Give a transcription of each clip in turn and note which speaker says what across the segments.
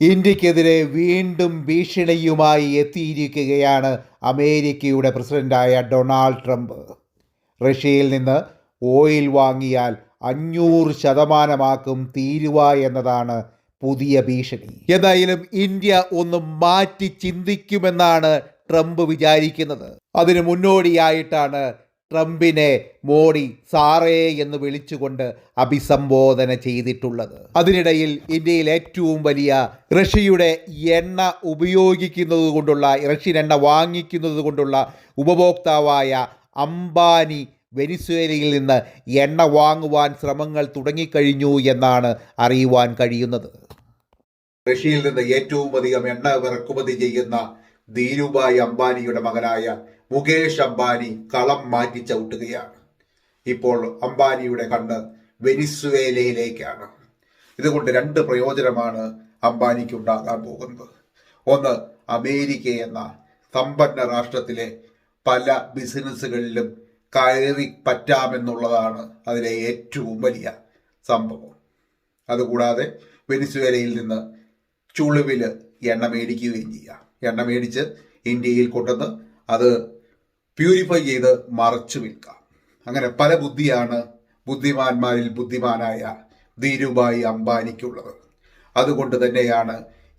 Speaker 1: ഇന്ത്യക്കെതിരെ വീണ്ടും ഭീഷണിയുമായി എത്തിയിരിക്കുകയാണ് അമേരിക്കയുടെ പ്രസിഡന്റായ ഡൊണാൾഡ് ട്രംപ്. റഷ്യയിൽ നിന്ന് ഓയിൽ വാങ്ങിയാൽ 500% തീരുവ എന്നതാണ് പുതിയ ഭീഷണി. എന്തായാലും ഇന്ത്യ ഒന്ന് മാറ്റി ചിന്തിക്കുമെന്നാണ് ട്രംപ് വിചാരിക്കുന്നത്. അതിന് മുന്നോടിയായിട്ടാണ് ട്രംപിനെ മോഡി സാറേ എന്ന് വിളിച്ചുകൊണ്ട് അഭിസംബോധന ചെയ്തിട്ടുള്ളത്. അതിനിടയിൽ ഇന്ത്യയിൽ ഏറ്റവും വലിയ റഷ്യയുടെ എണ്ണ ഉപയോഗിക്കുന്നത് കൊണ്ടുള്ള, റഷ്യൻ എണ്ണ വാങ്ങിക്കുന്നത് കൊണ്ടുള്ള ഉപഭോക്താവായ അംബാനി വെനിസ്വേലയിൽ നിന്ന് എണ്ണ വാങ്ങുവാൻ ശ്രമങ്ങൾ തുടങ്ങിക്കഴിഞ്ഞു എന്നാണ് അറിയുവാൻ കഴിയുന്നത്. റഷ്യയിൽ നിന്ന് ഏറ്റവും അധികം എണ്ണ ഇറക്കുമതി ചെയ്യുന്ന ധീരുഭായ് അംബാനിയുടെ മകനായ മുകേഷ് അംബാനി കളം മാറ്റി ചവിട്ടുകയാണ്. ഇപ്പോൾ അംബാനിയുടെ കണ്ണ് വെനിസ്വേലയിലേക്കാണ്. ഇതുകൊണ്ട് രണ്ട് പ്രയോജനമാണ് അംബാനിക്ക് ഉണ്ടാകാൻ പോകുന്നത്. ഒന്ന്, അമേരിക്ക എന്ന സമ്പന്ന രാഷ്ട്രത്തിലെ പല ബിസിനസ്സുകളിലും കയറി പറ്റാമെന്നുള്ളതാണ് അതിലെ ഏറ്റവും വലിയ സംഭവം. അതുകൂടാതെ വെനിസ്വേലയിൽ നിന്ന് ചുളിവിൽ എണ്ണ മേടിക്കുകയും ചെയ്യാം. എണ്ണ മേടിച്ച് ഇന്ത്യയിൽ കൊണ്ടുവന്ന് അത് പ്യൂരിഫൈ ചെയ്ത് മറച്ചു വിൽക്കാം. അങ്ങനെ പല ബുദ്ധിയാണ് ബുദ്ധിമാന്മാരിൽ ബുദ്ധിമാനായ ധീരുഭായ് അംബാനിക്കുള്ളത്. അതുകൊണ്ട് തന്നെയാണ്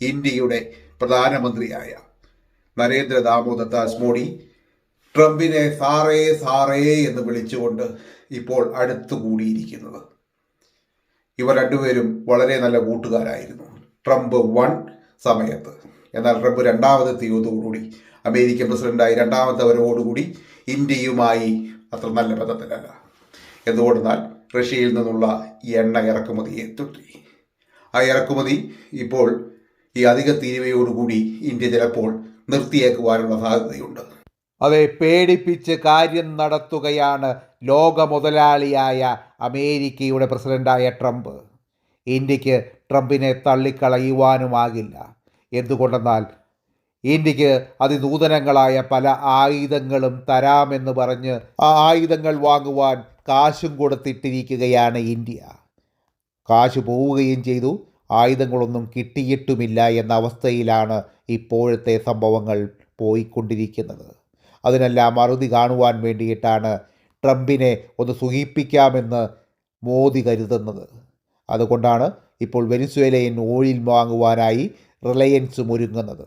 Speaker 1: ഇന്ത്യയുടെ പ്രധാനമന്ത്രിയായ നരേന്ദ്ര ദാമോദർ ദാസ് മോഡി ട്രംപിനെ സാറേ സാറേ എന്ന് വിളിച്ചുകൊണ്ട് ഇപ്പോൾ അടുത്തുകൂടിയിരിക്കുന്നത്. ഇവർ രണ്ടുപേരും വളരെ നല്ല കൂട്ടുകാരായിരുന്നു ട്രംപ് 1 സമയത്ത്. എന്നാൽ ട്രംപ് രണ്ടാമതെത്തിയതോടുകൂടി, അമേരിക്കൻ പ്രസിഡന്റായി രണ്ടാമത്തവരോടുകൂടി ഇന്ത്യയുമായി അത്ര നല്ല ബന്ധത്തിലല്ല. എന്തുകൊണ്ടെന്നാൽ റഷ്യയിൽ നിന്നുള്ള എണ്ണ ഇറക്കുമതിയെ തുടരി. ആ ഇറക്കുമതി ഇപ്പോൾ ഈ അധിക തീരുവയോടുകൂടി ഇന്ത്യ ചിലപ്പോൾ നിർത്തിയേക്കുവാനുള്ള സാധ്യതയുണ്ട്. അതെ, പേടിപ്പിച്ച് കാര്യം നടത്തുകയാണ് ലോക മുതലാളിയായ അമേരിക്കയുടെ പ്രസിഡന്റായ ട്രംപ്. ഇന്ത്യക്ക് ട്രംപിനെ തള്ളിക്കളയുവാനുമാകില്ല. എന്തുകൊണ്ടെന്നാൽ ഇന്ത്യക്ക് അതിനൂതനങ്ങളായ പല ആയുധങ്ങളും തരാമെന്ന് പറഞ്ഞ് ആ ആയുധങ്ങൾ വാങ്ങുവാൻ കാശും കൊടുത്തിട്ടിരിക്കുകയാണ് ഇന്ത്യ. കാശ് പോവുകയും ചെയ്തു, ആയുധങ്ങളൊന്നും കിട്ടിയിട്ടുമില്ല എന്ന അവസ്ഥയിലാണ് ഇപ്പോഴത്തെ സംഭവങ്ങൾ പോയിക്കൊണ്ടിരിക്കുന്നത്. അതിനെല്ലാം അറുതി കാണുവാൻ വേണ്ടിയിട്ടാണ് ട്രംപിനെ ഒന്ന് സുഖിപ്പിക്കാമെന്ന് മോദി കരുതുന്നത്. അതുകൊണ്ടാണ് ഇപ്പോൾ വെനിസ്വേലയിൽ ഓയിൽ വാങ്ങുവാനായി റിലയൻസും ഒരുങ്ങുന്നത്.